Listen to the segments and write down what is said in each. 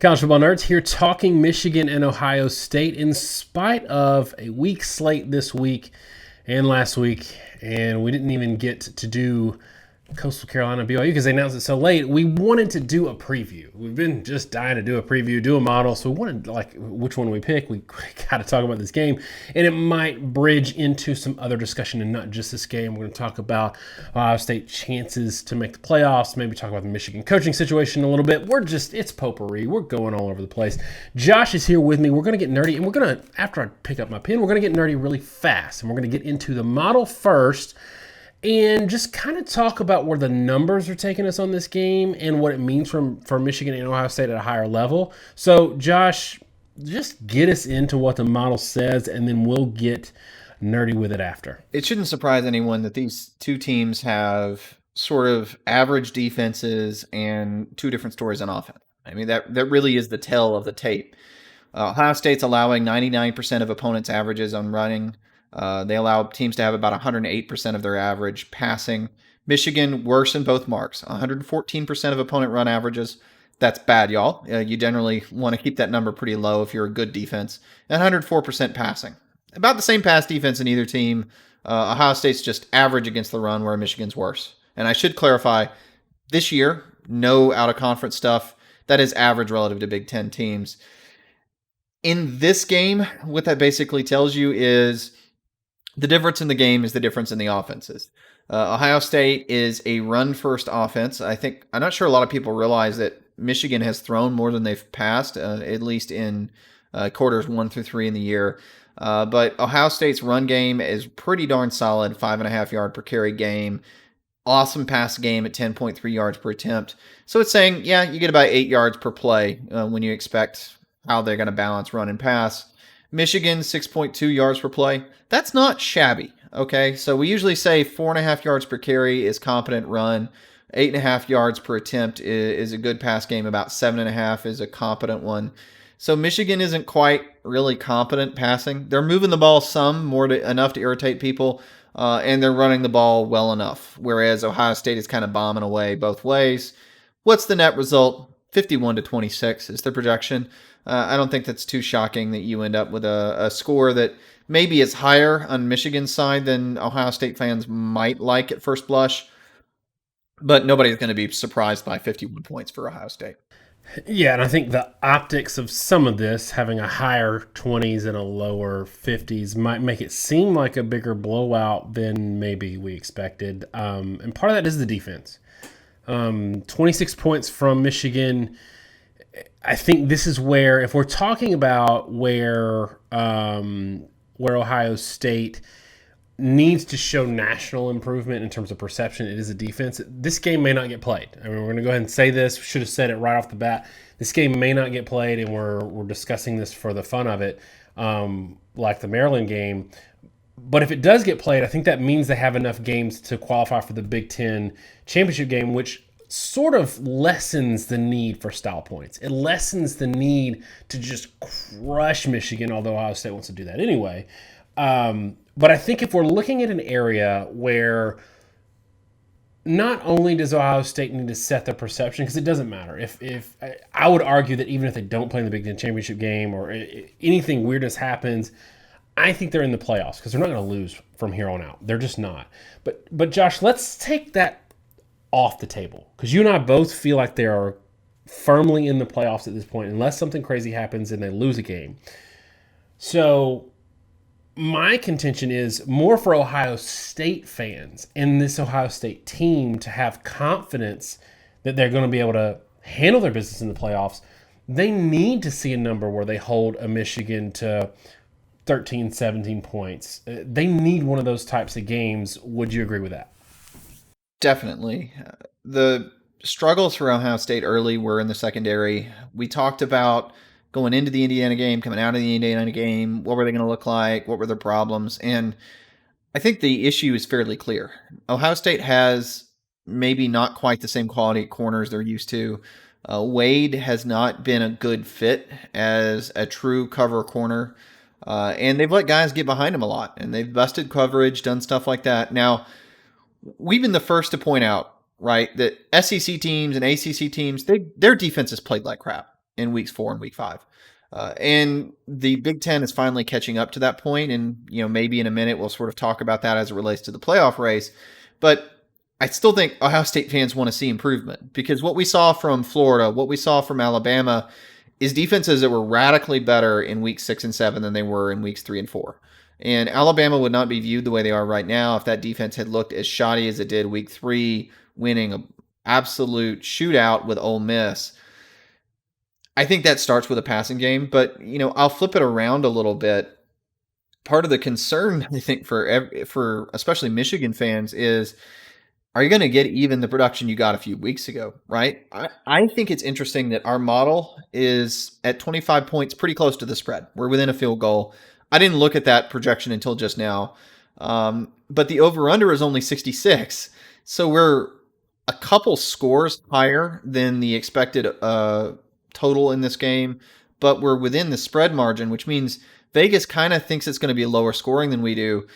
College football nerds here talking Michigan and Ohio State in spite of a weak slate this week and last week. And we didn't even get to do Coastal Carolina BYU because they announced it so late. We wanted to do a preview. We've been just dying to do a preview, do a model. So we wanted, which one we pick? We got to talk about this game. And it might bridge into some other discussion and not just this game. We're going to talk about Ohio State chances to make the playoffs, maybe talk about the Michigan coaching situation a little bit. It's potpourri. We're going all over the place. Josh is here with me. We're going to get nerdy. And we're going to, after I pick up my pen, we're going to get nerdy really fast. And we're going to get into the model first and just kind of talk about where the numbers are taking us on this game and what it means for Michigan and Ohio State at a higher level. So, Josh, just get us into what the model says, and then we'll get nerdy with it after. It shouldn't surprise anyone that these two teams have sort of average defenses and two different stories on offense. I mean, that really is the tell of the tape. Ohio State's allowing 99% of opponents' averages on running. They allow teams to have about 108% of their average passing. Michigan, worse in both marks. 114% of opponent run averages. That's bad, y'all. You generally want to keep that number pretty low if you're a good defense. And 104% passing. About the same pass defense in either team. Ohio State's just average against the run, where Michigan's worse. And I should clarify, this year, no out-of-conference stuff. That is average relative to Big Ten teams. In this game, what that basically tells you is the difference in the game is the difference in the offenses. Ohio State is a run-first offense. I'm not sure a lot of people realize that Michigan has thrown more than they've passed, at least in quarters 1 through 3 in the year. But Ohio State's run game is pretty darn solid, 5.5 yard per carry game. Awesome pass game at 10.3 yards per attempt. So it's saying, yeah, you get about 8 yards per play when you expect how they're going to balance run and pass. Michigan, 6.2 yards per play. That's not shabby, okay? So we usually say 4.5 yards per carry is competent run. 8.5 yards per attempt is a good pass game. About 7.5 is a competent one. So Michigan isn't quite really competent passing. They're moving the ball enough to irritate people, and they're running the ball well enough, whereas Ohio State is kind of bombing away both ways. What's the net result? 51-26 is the projection. I don't think that's too shocking that you end up with a score that maybe is higher on Michigan's side than Ohio State fans might like at first blush, but nobody's going to be surprised by 51 points for Ohio State. Yeah, and I think the optics of some of this, having a higher 20s and a lower 50s, might make it seem like a bigger blowout than maybe we expected. And part of that is the defense. 26 points from Michigan. I think this is where, if we're talking about where Ohio State needs to show national improvement in terms of perception, it is a defense. This game may not get played. I mean, we're going to go ahead and say this. We should have said it right off the bat. This game may not get played, and we're discussing this for the fun of it, like the Maryland game. But if it does get played, I think that means they have enough games to qualify for the Big Ten championship game, which sort of lessens the need for style points. It lessens the need to just crush Michigan, although Ohio State wants to do that anyway. But I think if we're looking at an area where not only does Ohio State need to set their perception, because it doesn't matter. If I would argue that even if they don't play in the Big Ten championship game or anything weirdness happens, I think they're in the playoffs because they're not going to lose from here on out. They're just not. But Josh, let's take that off the table, because you and I both feel like they are firmly in the playoffs at this point, unless something crazy happens and they lose a game. So my contention is more for Ohio State fans and this Ohio State team to have confidence that they're going to be able to handle their business in the playoffs. They need to see a number where they hold a Michigan to 13, 17 points. They need one of those types of games. Would you agree with that? Definitely. The struggles for Ohio State early were in the secondary. We talked about going into the Indiana game, coming out of the Indiana game. What were they going to look like? What were their problems? And I think the issue is fairly clear. Ohio State has maybe not quite the same quality at corners they're used to. Wade has not been a good fit as a true cover corner. And they've let guys get behind him a lot. And they've busted coverage, done stuff like that. Now, we've been the first to point out, right, that SEC teams and ACC teams, their defenses played like crap. in weeks 4 and week 5. And the Big Ten is finally catching up to that point, and maybe in a minute we'll sort of talk about that as it relates to the playoff race. But I still think Ohio State fans want to see improvement, because what we saw from Florida, what we saw from Alabama, is defenses that were radically better in weeks 6 and 7 than they were in weeks 3 and 4. And Alabama would not be viewed the way they are right now if that defense had looked as shoddy as it did week 3, winning an absolute shootout with Ole Miss. I think that starts with a passing game, but I'll flip it around a little bit. Part of the concern, I think, for especially Michigan fans is, are you going to get even the production you got a few weeks ago, right? I think it's interesting that our model is at 25 points, pretty close to the spread. We're within a field goal. I didn't look at that projection until just now, but the over-under is only 66. So we're a couple scores higher than the expected total in this game, but we're within the spread margin, which means Vegas kind of thinks it's going to be lower scoring than we do.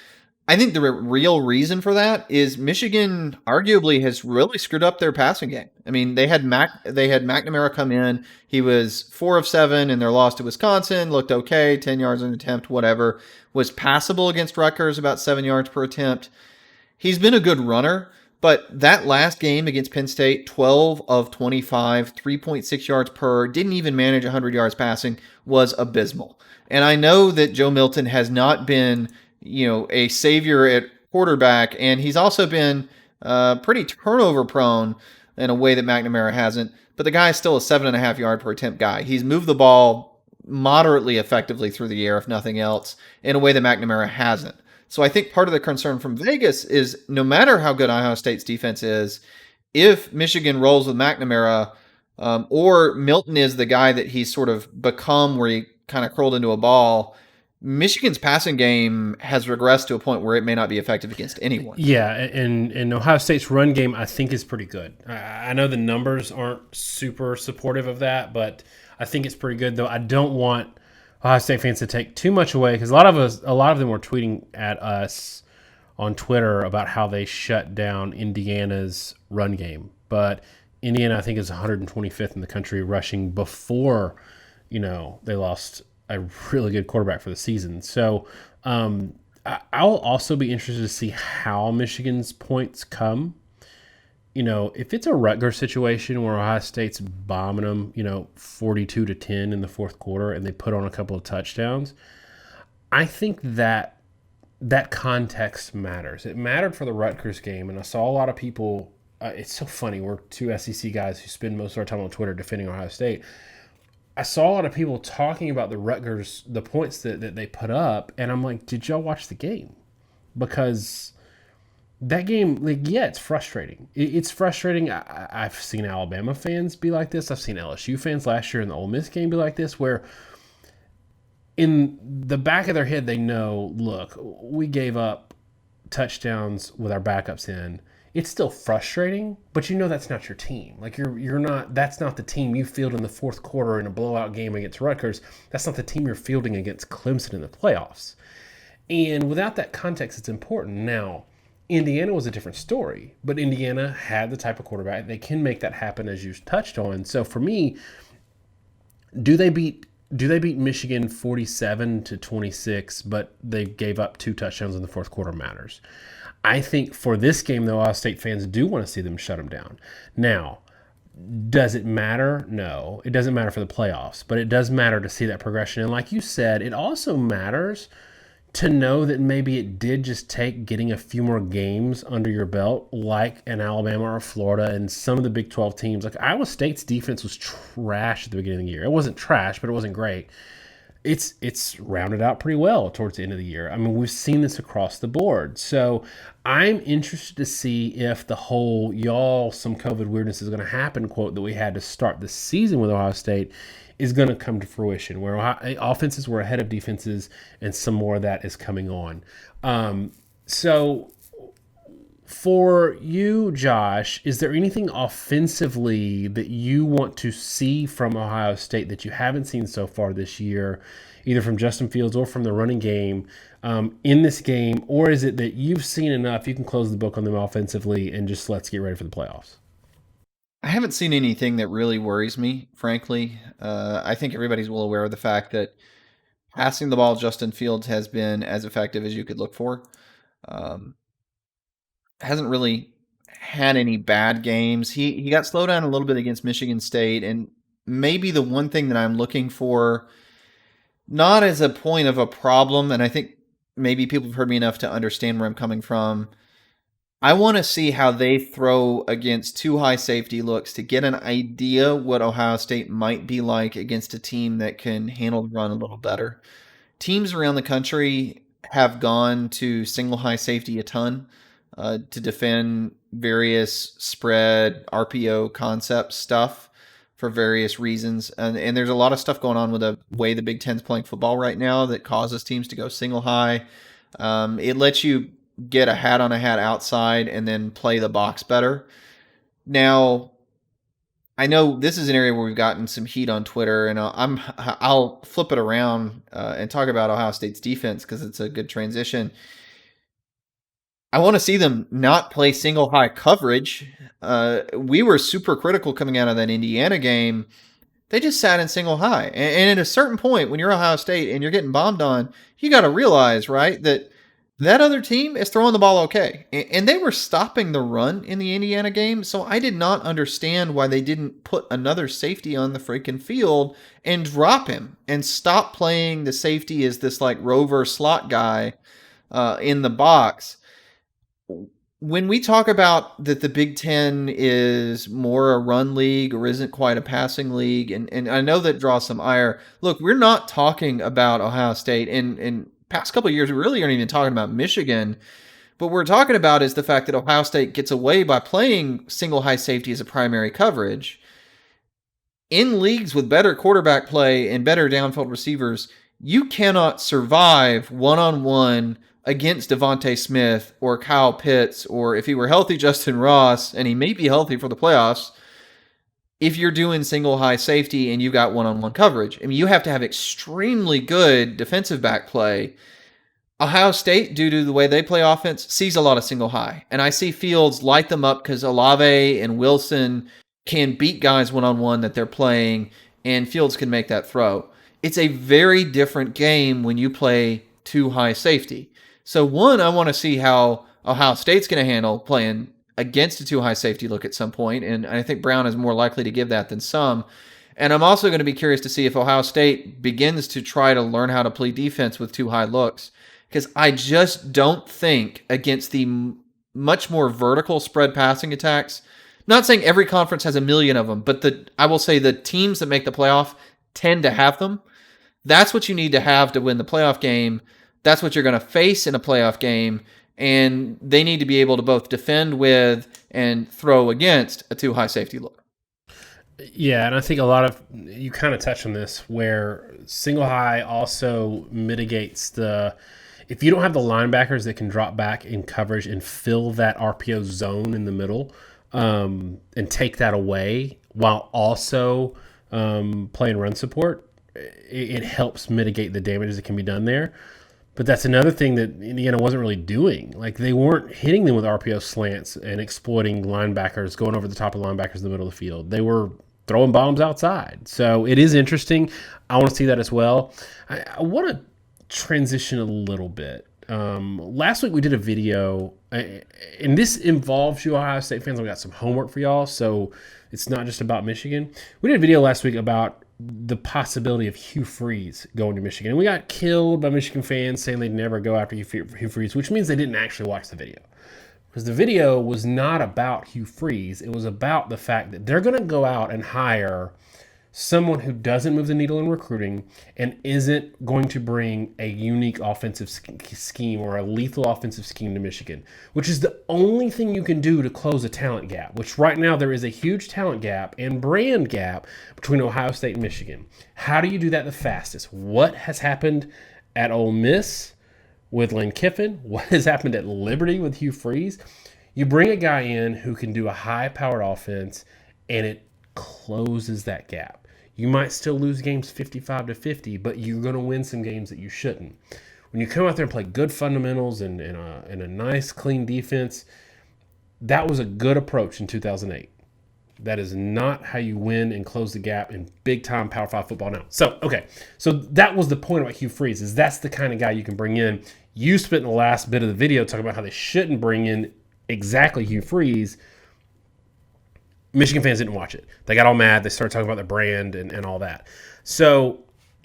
I think the real reason for that is Michigan arguably has really screwed up their passing game. I mean, they had McNamara come in. He was 4 of 7 in their loss to Wisconsin. Looked okay, 10 yards an attempt, whatever. Was passable against Rutgers, about 7 yards per attempt. He's been a good runner, but that last game against Penn State, 12 of 25, 3.6 yards per, didn't even manage 100 yards passing, was abysmal. And I know that Joe Milton has not been a savior at quarterback, and he's also been pretty turnover prone in a way that McNamara hasn't, but the guy is still a 7.5 yard per attempt guy. He's moved the ball moderately effectively through the air, if nothing else, in a way that McNamara hasn't. So I think part of the concern from Vegas is, no matter how good Ohio State's defense is, if Michigan rolls with McNamara, or Milton is the guy that he's sort of become, where he kind of curled into a ball, Michigan's passing game has regressed to a point where it may not be effective against anyone. Yeah, and Ohio State's run game, I think, is pretty good. I know the numbers aren't super supportive of that, but I think it's pretty good, though. I don't want Ohio State fans to take too much away, because a lot of them were tweeting at us on Twitter about how they shut down Indiana's run game. But Indiana, I think, is 125th in the country rushing before, they lost a really good quarterback for the season. So I'll also be interested to see how Michigan's points come. If it's a Rutgers situation where Ohio State's bombing them, 42-10 in the fourth quarter, and they put on a couple of touchdowns, I think that context matters. It mattered for the Rutgers game, and I saw a lot of people. It's so funny. We're two SEC guys who spend most of our time on Twitter defending Ohio State. I saw a lot of people talking about the points that they put up, and I'm like, did y'all watch the game? Because that game, it's frustrating. It's frustrating. I've seen Alabama fans be like this. I've seen LSU fans last year in the Ole Miss game be like this, where in the back of their head they know, look, we gave up touchdowns with our backups in. It's still frustrating, but that's not your team. You're not. That's not the team you field in the fourth quarter in a blowout game against Rutgers. That's not the team you're fielding against Clemson in the playoffs. And without that context, it's important. Now, Indiana was a different story, but Indiana had the type of quarterback. They can make that happen, as you touched on. So for me, do they beat Michigan 47-26, but they gave up 2 touchdowns in the fourth quarter matters? I think for this game, though, Ohio State fans do want to see them shut them down. Now, does it matter? No, it doesn't matter for the playoffs, but it does matter to see that progression. And like you said, it also matters to know that maybe it did just take getting a few more games under your belt, like in Alabama or Florida and some of the Big 12 teams. Like Iowa State's defense was trash at the beginning of the year. It wasn't trash, but it wasn't great. It's rounded out pretty well towards the end of the year. I mean, we've seen this across the board. So I'm interested to see if the whole some COVID weirdness is going to happen quote that we had to start the season with Ohio State is going to come to fruition, where offenses were ahead of defenses and some more of that is coming on. So for you, Josh, is there anything offensively that you want to see from Ohio State that you haven't seen so far this year, either from Justin Fields or from the running game in this game? Or is it that you've seen enough, you can close the book on them offensively and just let's get ready for the playoffs? I haven't seen anything that really worries me, frankly. I think everybody's well aware of the fact that passing the ball, Justin Fields has been as effective as you could look for. Um, hasn't really had any bad games. He got slowed down a little bit against Michigan State, and maybe the one thing that I'm looking for, not as a point of a problem, and I think maybe people have heard me enough to understand where I'm coming from. I want to see how they throw against two high safety looks to get an idea what Ohio State might be like against a team that can handle the run a little better. Teams around the country have gone to single high safety a ton to defend various spread RPO concept stuff for various reasons. And there's a lot of stuff going on with the way the Big Ten's playing football right now that causes teams to go single high. It lets you get a hat on a hat outside and then play the box better. Now, I know this is an area where we've gotten some heat on Twitter, and I'll flip it around and talk about Ohio State's defense because it's a good transition. I want to see them not play single high coverage. We were super critical coming out of that Indiana game. They just sat in single high, and at a certain point, when you're Ohio State and you're getting bombed on, you got to realize, right, that other team is throwing the ball okay. And they were stopping the run in the Indiana game, so I did not understand why they didn't put another safety on the freaking field and drop him and stop playing the safety as this like rover slot guy in the box. When we talk about that the Big Ten is more a run league or isn't quite a passing league, and I know that draws some ire. Look, we're not talking about Ohio State. In past couple of years, we really aren't even talking about Michigan. What we're talking about is the fact that Ohio State gets away by playing single high safety as a primary coverage. In leagues with better quarterback play and better downfield receivers, you cannot survive one-on-one against Devontae Smith or Kyle Pitts, or if he were healthy, Justin Ross, and he may be healthy for the playoffs, if you're doing single high safety and you got one-on-one coverage. I mean, you have to have extremely good defensive back play. Ohio State, due to the way they play offense, sees a lot of single high. And I see Fields light them up because Olave and Wilson can beat guys one-on-one that they're playing, and Fields can make that throw. It's a very different game when you play two high safety. So one, I want to see how Ohio State's going to handle playing against a two high safety look at some point, and I think Brown is more likely to give that than some. And I'm also going to be curious to see if Ohio State begins to try to learn how to play defense with two high looks, because I just don't think against the much more vertical spread passing attacks, not saying every conference has a million of them, but I will say the teams that make the playoff tend to have them. That's what you need to have to win the playoff game. That's what you're going to face in a playoff game, and they need to be able to both defend with and throw against a two high safety look. Yeah, and I think a lot of you kind of touched on this where single high also mitigates if you don't have the linebackers that can drop back in coverage and fill that RPO zone in the middle and take that away while also playing run support, it helps mitigate the damage that can be done there. But that's another thing that Indiana wasn't really doing. Like, they weren't hitting them with RPO slants and exploiting linebackers, going over the top of linebackers in the middle of the field. They were throwing bombs outside. So it is interesting. I want to see that as well. I want to transition a little bit. Last week we did a video, and this involves you Ohio State fans. We got some homework for y'all, so it's not just about Michigan. We did a video last week about the possibility of Hugh Freeze going to Michigan. And we got killed by Michigan fans saying they'd never go after Hugh Freeze, which means they didn't actually watch the video. Because the video was not about Hugh Freeze. It was about the fact that they're going to go out and hire someone who doesn't move the needle in recruiting and isn't going to bring a unique offensive scheme or a lethal offensive scheme to Michigan, which is the only thing you can do to close a talent gap, which right now there is a huge talent gap and brand gap between Ohio State and Michigan. How do you do that the fastest? What has happened at Ole Miss with Lane Kiffin? What has happened at Liberty with Hugh Freeze? You bring a guy in who can do a high-powered offense, and it closes that gap. You might still lose games 55-50, but you're going to win some games that you shouldn't. When you come out there and play good fundamentals and a nice, clean defense, that was a good approach in 2008. That is not how you win and close the gap in big time Power 5 football now. So, okay. So that was the point about Hugh Freeze, is that's the kind of guy you can bring in. You spent the last bit of the video talking about how they shouldn't bring in exactly Hugh Freeze. Michigan fans didn't watch it. They got all mad. They started talking about their brand and all that. So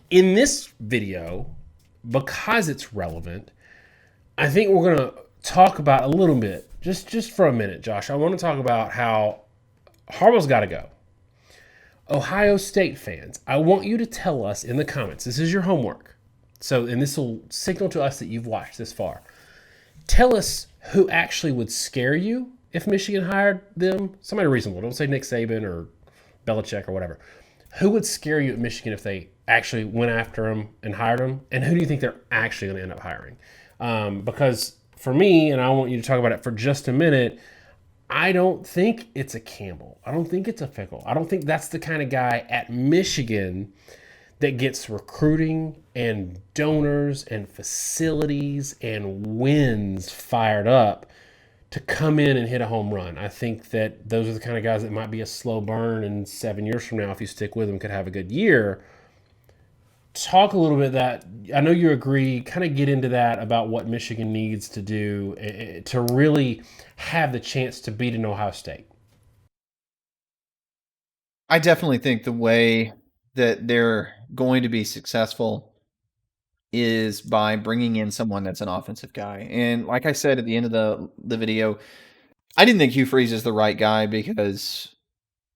in this video, because it's relevant, I think we're going to talk about a little bit, just for a minute, Josh. I want to talk about how Harbaugh's got to go. Ohio State fans, I want you to tell us in the comments, this is your homework. So, and this will signal to us that you've watched this far. Tell us who actually would scare you if Michigan hired them. Somebody reasonable. Don't say Nick Saban or Belichick or whatever. Who would scare you at Michigan if they actually went after him and hired him? And who do you think they're actually going to end up hiring? Because for me, and I want you to talk about it for just a minute, I don't think it's a Campbell. I don't think it's a Fickle. I don't think that's the kind of guy at Michigan that gets recruiting and donors and facilities and wins fired up to come in and hit a home run. I think that those are the kind of guys that might be a slow burn, and 7 years from now, if you stick with them, could have a good year. Talk a little bit that, I know you agree, kind of get into that about what Michigan needs to do to really have the chance to beat an Ohio State. I definitely think the way that they're going to be successful is by bringing in someone that's an offensive guy. And like I said at the end of the video, I didn't think Hugh Freeze is the right guy because,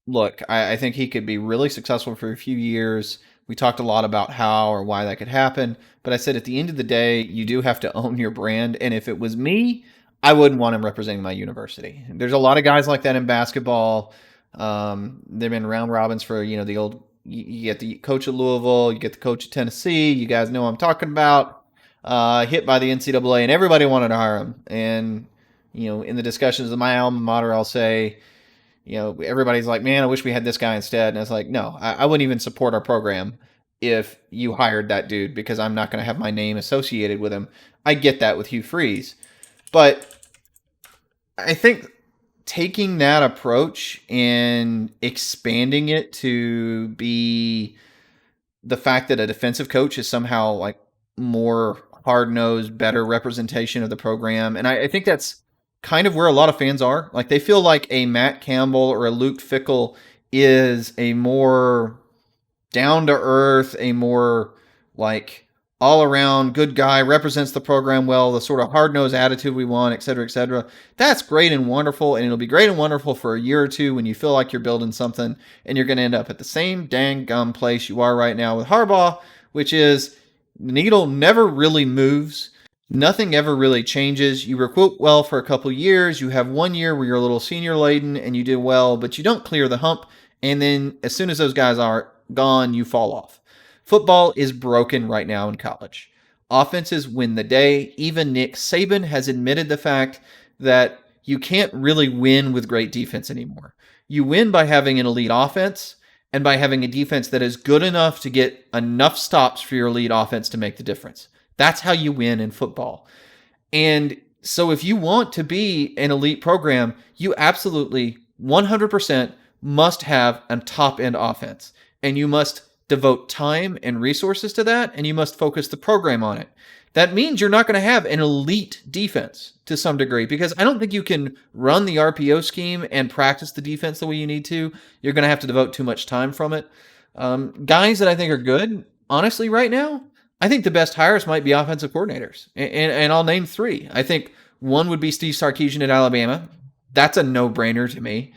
look, I think he could be really successful for a few years. We talked a lot about how or why that could happen. But I said at the end of the day, you do have to own your brand. And if it was me, I wouldn't want him representing my university. There's a lot of guys like that in basketball. They've been round robins for, the old, you get the coach of Louisville, you get the coach of Tennessee. You guys know what I'm talking about. Hit by the NCAA, and everybody wanted to hire him. And, in the discussions of my alma mater, I'll say, everybody's like, man, I wish we had this guy instead. And I was like, no, I wouldn't even support our program if you hired that dude because I'm not going to have my name associated with him. I get that with Hugh Freeze. But I think taking that approach and expanding it to be the fact that a defensive coach is somehow like more hard-nosed, better representation of the program. And I think that's kind of where a lot of fans are. Like they feel like a Matt Campbell or a Luke Fickell is a more down-to-earth, a more like all-around good guy, represents the program well, the sort of hard-nosed attitude we want, et cetera, et cetera. That's great and wonderful, and it'll be great and wonderful for a year or two when you feel like you're building something, and you're going to end up at the same dang gum place you are right now with Harbaugh, which is the needle never really moves. Nothing ever really changes. You recruit well for a couple years. You have 1 year where you're a little senior laden and you do well, but you don't clear the hump. And then as soon as those guys are gone, you fall off. Football is broken right now in college. Offenses win the day. Even Nick Saban has admitted the fact that you can't really win with great defense anymore. You win by having an elite offense and by having a defense that is good enough to get enough stops for your elite offense to make the difference. That's how you win in football. And so if you want to be an elite program, you absolutely 100% must have a top-end offense. And you must devote time and resources to that, and you must focus the program on it. That means you're not going to have an elite defense to some degree because I don't think you can run the RPO scheme and practice the defense the way you need to. You're going to have to devote too much time from it. Guys that I think are good, honestly, right now, I think the best hires might be offensive coordinators, and I'll name three. I think one would be Steve Sarkisian at Alabama. That's a no-brainer to me.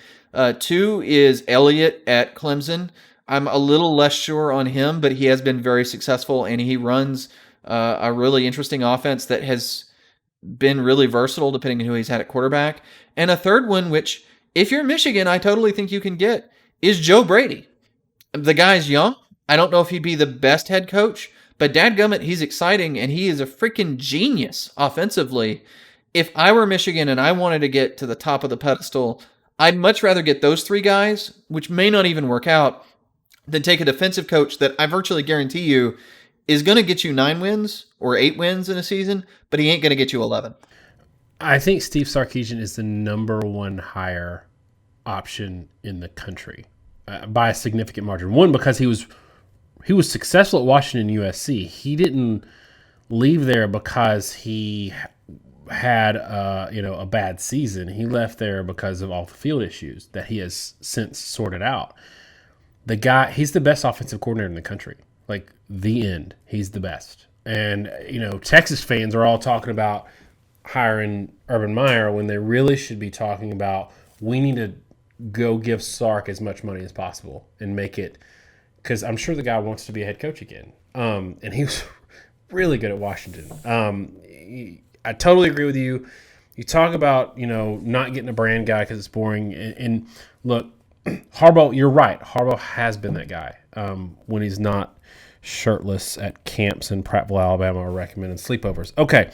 Two is Elliott at Clemson. I'm a little less sure on him, but he has been very successful, and he runs a really interesting offense that has been really versatile depending on who he's had at quarterback. And a third one, which if you're Michigan, I totally think you can get, is Joe Brady. The guy's young. I don't know if he'd be the best head coach, but dadgummit, he's exciting, and he is a freaking genius offensively. If I were Michigan and I wanted to get to the top of the pedestal, I'd much rather get those three guys, which may not even work out, than take a defensive coach that I virtually guarantee you is going to get you 9 wins or 8 wins in a season, but he ain't going to get you 11. I think Steve Sarkisian is the number one hire option in the country by a significant margin. One, because he was successful at Washington USC. He didn't leave there because he had a bad season. He left there because of off the field issues that he has since sorted out. The guy, he's the best offensive coordinator in the country. Like the end, he's the best. And Texas fans are all talking about hiring Urban Meyer when they really should be talking about we need to go give Sark as much money as possible and make it, because I'm sure the guy wants to be a head coach again. And he was really good at Washington. I totally agree with you. You talk about not getting a brand guy because it's boring. And look, Harbaugh, you're right. Harbaugh has been that guy when he's not shirtless at camps in Prattville, Alabama, or recommending sleepovers. Okay,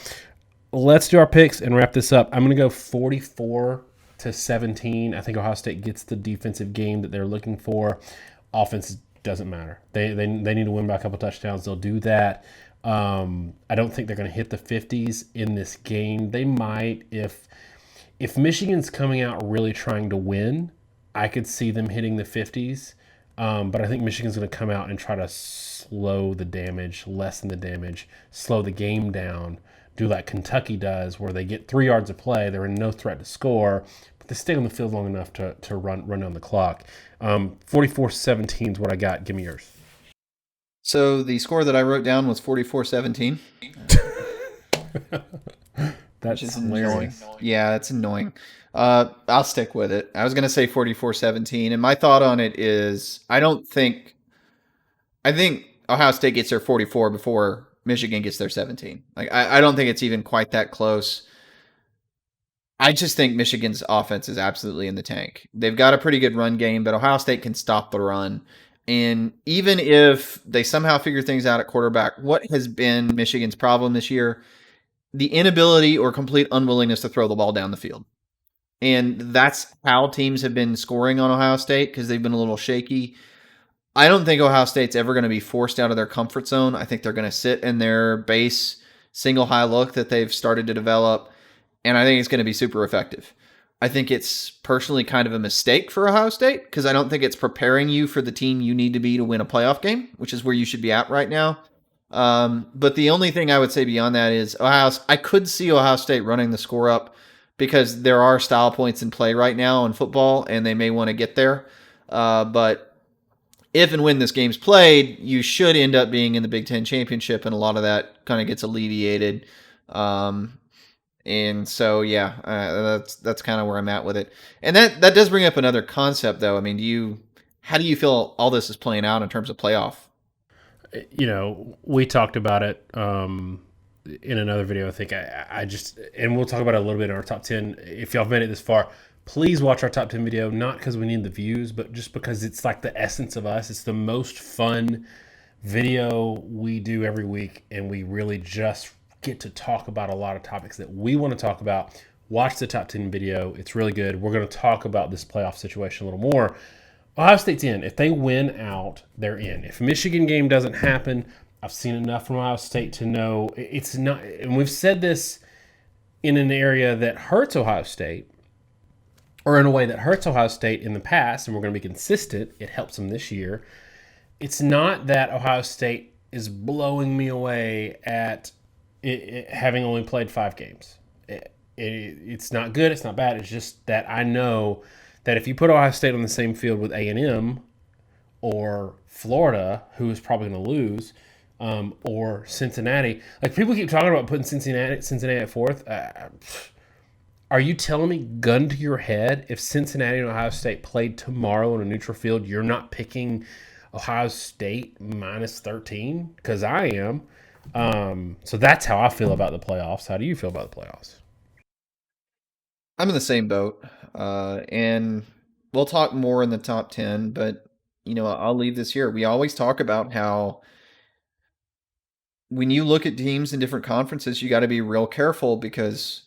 let's do our picks and wrap this up. I'm going to go 44-17. I think Ohio State gets the defensive game that they're looking for. Offense doesn't matter. They need to win by a couple touchdowns. They'll do that. I don't think they're going to hit the 50s in this game. They might if Michigan's coming out really trying to win. I could see them hitting the 50s. But I think Michigan's going to come out and try to slow the damage, lessen the damage, slow the game down, do like Kentucky does, where they get 3 yards of play, they're in no threat to score, but they stay on the field long enough to run down the clock. 44-17 is what I got. Give me yours. So the score that I wrote down was 44-17. That's which is hilarious. annoying. Yeah, it's annoying. I'll stick with it. I was going to say 44-17, and my thought on it is I think Ohio State gets their 44 before Michigan gets their 17. Like I don't think it's even quite that close. I just think Michigan's offense is absolutely in the tank. They've got a pretty good run game, but Ohio State can stop the run. And even if they somehow figure things out at quarterback, what has been Michigan's problem this year? The inability or complete unwillingness to throw the ball down the field. And that's how teams have been scoring on Ohio State because they've been a little shaky. I don't think Ohio State's ever going to be forced out of their comfort zone. I think they're going to sit in their base single high look that they've started to develop, and I think it's going to be super effective. I think it's personally kind of a mistake for Ohio State because I don't think it's preparing you for the team you need to be to win a playoff game, which is where you should be at right now. But the only thing I would say beyond that is I could see Ohio State running the score up because there are style points in play right now in football, and they may want to get there. But if and when this game's played, you should end up being in the Big Ten championship, and a lot of that kind of gets alleviated. And so, that's kind of where I'm at with it. And that does bring up another concept, though. I mean, how do you feel all this is playing out in terms of playoff? We talked about it in another video. I think and we'll talk about it a little bit in our top 10. If y'all made it this far, please watch our top 10 video, not because we need the views, but just because it's like the essence of us. It's the most fun video we do every week, and we really just get to talk about a lot of topics that we want to talk about. Watch the top 10 video. It's really good. We're going to talk about this playoff situation a little more. Ohio State's in. If they win out, they're in. If Michigan game doesn't happen, I've seen enough from Ohio State to know it's not. And we've said this in an area that hurts Ohio State, or in a way that hurts Ohio State in the past, and we're going to be consistent. It helps them this year. It's not that Ohio State is blowing me away at having only played 5 games. It's not good. It's not bad. It's just that I know that if you put Ohio State on the same field with A&M or Florida, who is probably going to lose, or Cincinnati, like people keep talking about putting Cincinnati at 4th. Are you telling me, gun to your head, if Cincinnati and Ohio State played tomorrow on a neutral field, you're not picking Ohio State minus 13? Because I am. So that's how I feel about the playoffs. How do you feel about the playoffs? I'm in the same boat. And we'll talk more in the top 10, but I'll leave this here. We always talk about how when you look at teams in different conferences, you got to be real careful because,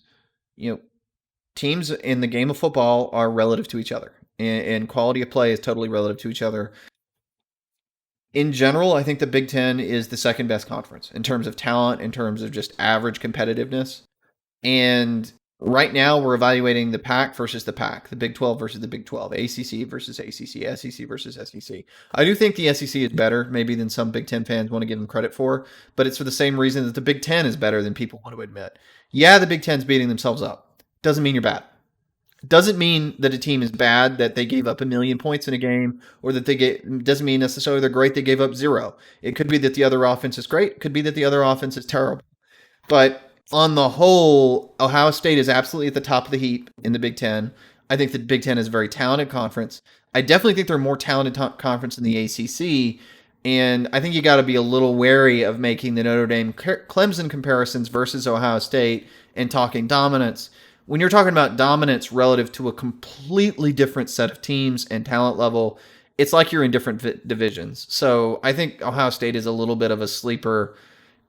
teams in the game of football are relative to each other, and quality of play is totally relative to each other. In general, I think the Big Ten is the second best conference in terms of talent, in terms of just average competitiveness. And Right now, we're evaluating the Pac versus the Pac, the Big 12 versus the Big 12, ACC versus ACC, SEC versus SEC. I do think the SEC is better, maybe than some Big Ten fans want to give them credit for, but it's for the same reason that the Big Ten is better than people want to admit. Yeah, the Big Ten's beating themselves up. Doesn't mean you're bad. Doesn't mean that a team is bad, that they gave up 1,000,000 points in a game, or that doesn't mean necessarily they're great, they gave up 0. It could be that the other offense is great. It could be that the other offense is terrible. But on the whole, Ohio State is absolutely at the top of the heap in the Big Ten. I think the Big Ten is a very talented conference. I definitely think they're a more talented conference than the ACC. And I think you got to be a little wary of making the Notre Dame Clemson comparisons versus Ohio State and talking dominance. When you're talking about dominance relative to a completely different set of teams and talent level, it's like you're in different divisions. So I think Ohio State is a little bit of a sleeper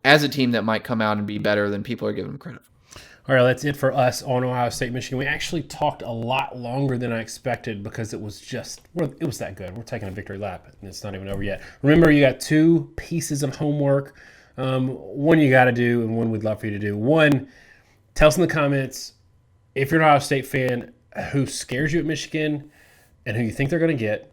as a team that might come out and be better than people are giving them credit for. All right, that's it for us on Ohio State, Michigan. We actually talked a lot longer than I expected because it was that good. We're taking a victory lap, and it's not even over yet. Remember, you got 2 pieces of homework. One you got to do, and one we'd love for you to do. One, tell us in the comments, if you're an Ohio State fan, who scares you at Michigan and who you think they're going to get.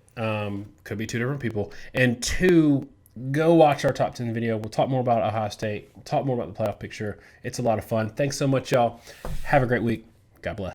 Could be 2 different people. And 2, go watch our top 10 video. We'll talk more about Ohio State. We'll talk more about the playoff picture. It's a lot of fun. Thanks so much, y'all. Have a great week. God bless.